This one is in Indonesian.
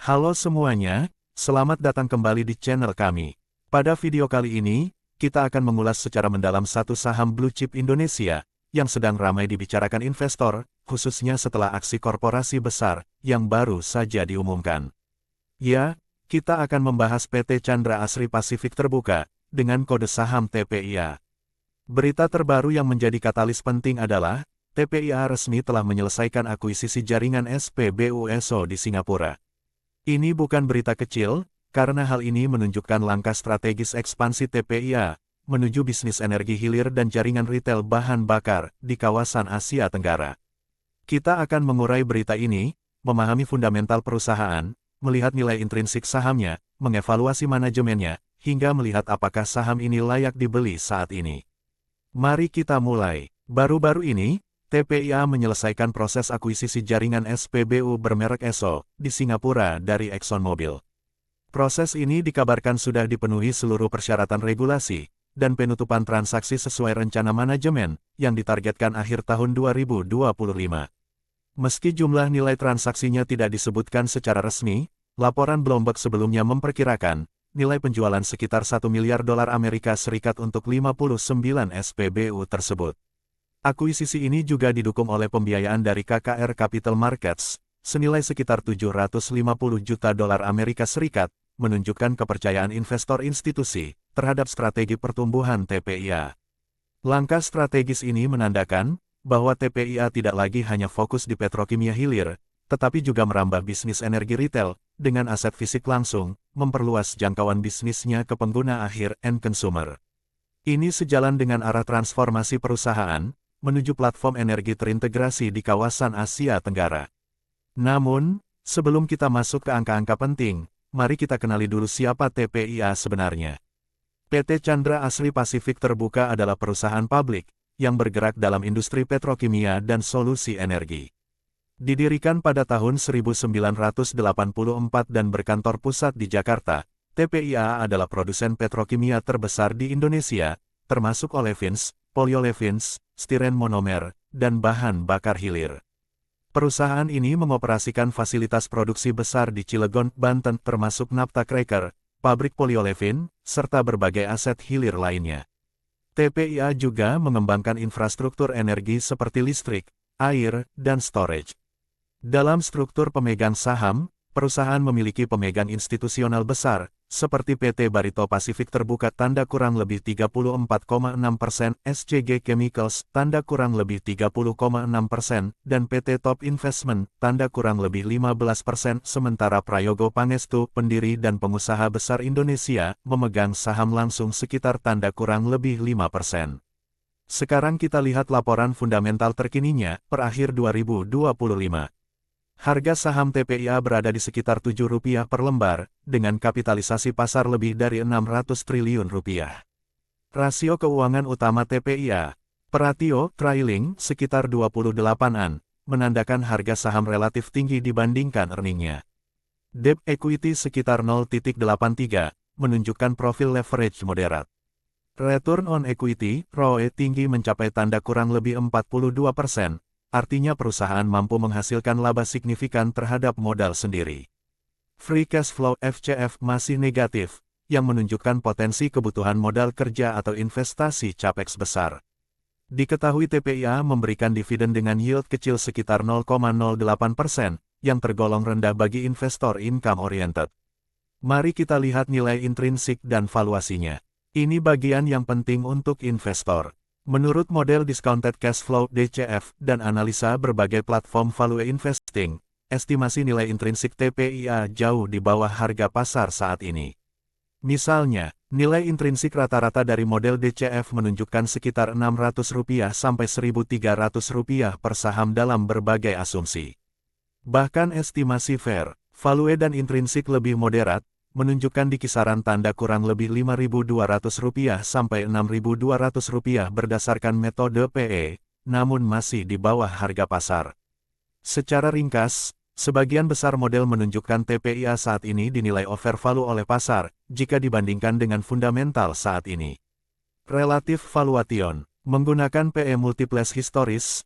Halo semuanya, selamat datang kembali di channel kami. Pada video kali ini, kita akan mengulas secara mendalam satu saham blue chip Indonesia, yang sedang ramai dibicarakan investor, khususnya setelah aksi korporasi besar, yang baru saja diumumkan. Ya, kita akan membahas PT Chandra Asri Pasifik Terbuka, dengan kode saham TPIA. Berita terbaru yang menjadi katalis penting adalah, TPIA resmi telah menyelesaikan akuisisi jaringan SPBU ESO di Singapura. Ini bukan berita kecil, karena hal ini menunjukkan langkah strategis ekspansi TPIA, menuju bisnis energi hilir dan jaringan retail bahan bakar, di kawasan Asia Tenggara. Kita akan mengurai berita ini, memahami fundamental perusahaan, melihat nilai intrinsik sahamnya, mengevaluasi manajemennya, hingga melihat apakah saham ini layak dibeli saat ini. Mari kita mulai. Baru-baru ini, TPIA menyelesaikan proses akuisisi jaringan SPBU bermerek ESO di Singapura dari ExxonMobil. Proses ini dikabarkan sudah dipenuhi seluruh persyaratan regulasi, dan penutupan transaksi sesuai rencana manajemen, yang ditargetkan akhir tahun 2025. Meski jumlah nilai transaksinya tidak disebutkan secara resmi, laporan Bloomberg sebelumnya memperkirakan, nilai penjualan sekitar $1 miliar Amerika Serikat untuk 59 SPBU tersebut. Akuisisi ini juga didukung oleh pembiayaan dari KKR Capital Markets, senilai sekitar $750 juta Amerika Serikat, menunjukkan kepercayaan investor institusi terhadap strategi pertumbuhan TPIA. Langkah strategis ini menandakan bahwa TPIA tidak lagi hanya fokus di petrokimia hilir, tetapi juga merambah bisnis energi retail, dengan aset fisik langsung, memperluas jangkauan bisnisnya ke pengguna akhir end consumer. Ini sejalan dengan arah transformasi perusahaan, menuju platform energi terintegrasi di kawasan Asia Tenggara. Namun, sebelum kita masuk ke angka-angka penting, mari kita kenali dulu siapa TPIA sebenarnya. PT Chandra Asri Pasifik Terbuka adalah perusahaan publik, yang bergerak dalam industri petrokimia dan solusi energi. Didirikan pada tahun 1984 dan berkantor pusat di Jakarta, TPIA adalah produsen petrokimia terbesar di Indonesia, termasuk olefins, polyolefins, stiren monomer, dan bahan bakar hilir. Perusahaan ini mengoperasikan fasilitas produksi besar di Cilegon, Banten termasuk naphtha cracker, pabrik polyolefin, serta berbagai aset hilir lainnya. TPIA juga mengembangkan infrastruktur energi seperti listrik, air, dan storage. Dalam struktur pemegang saham, perusahaan memiliki pemegang institusional besar, seperti PT Barito Pasifik Terbuka tanda kurang lebih 34,6%, SCG Chemicals tanda kurang lebih 30,6%, dan PT Top Investment tanda kurang lebih 15%, sementara Prayogo Pangestu, pendiri dan pengusaha besar Indonesia, memegang saham langsung sekitar tanda kurang lebih 5%. Sekarang kita lihat laporan fundamental terkininya, per akhir 2025. Harga saham TPIA berada di sekitar Rp7 per lembar, dengan kapitalisasi pasar lebih dari Rp600 triliun. Rasio keuangan utama TPIA, ratio trailing, sekitar 28-an, menandakan harga saham relatif tinggi dibandingkan earningnya. Debt equity sekitar 0,83, menunjukkan profil leverage moderat. Return on equity, ROE tinggi mencapai tanda kurang lebih 42%. Artinya perusahaan mampu menghasilkan laba signifikan terhadap modal sendiri. Free cash flow FCF masih negatif, yang menunjukkan potensi kebutuhan modal kerja atau investasi capex besar. Diketahui TPIA memberikan dividen dengan yield kecil sekitar 0,08%, yang tergolong rendah bagi investor income oriented. Mari kita lihat nilai intrinsik dan valuasinya. Ini bagian yang penting untuk investor. Menurut model Discounted Cash Flow DCF dan analisa berbagai platform value investing, estimasi nilai intrinsik TPIA jauh di bawah harga pasar saat ini. Misalnya, nilai intrinsik rata-rata dari model DCF menunjukkan sekitar Rp600 sampai Rp1.300 per saham dalam berbagai asumsi. Bahkan estimasi fair value dan intrinsik lebih moderat, menunjukkan di kisaran tanda kurang lebih Rp5.200 sampai Rp6.200 berdasarkan metode PE, namun masih di bawah harga pasar. Secara ringkas, sebagian besar model menunjukkan TPIA saat ini dinilai overvalue oleh pasar, jika dibandingkan dengan fundamental saat ini. Relative valuation, menggunakan PE multiples historis,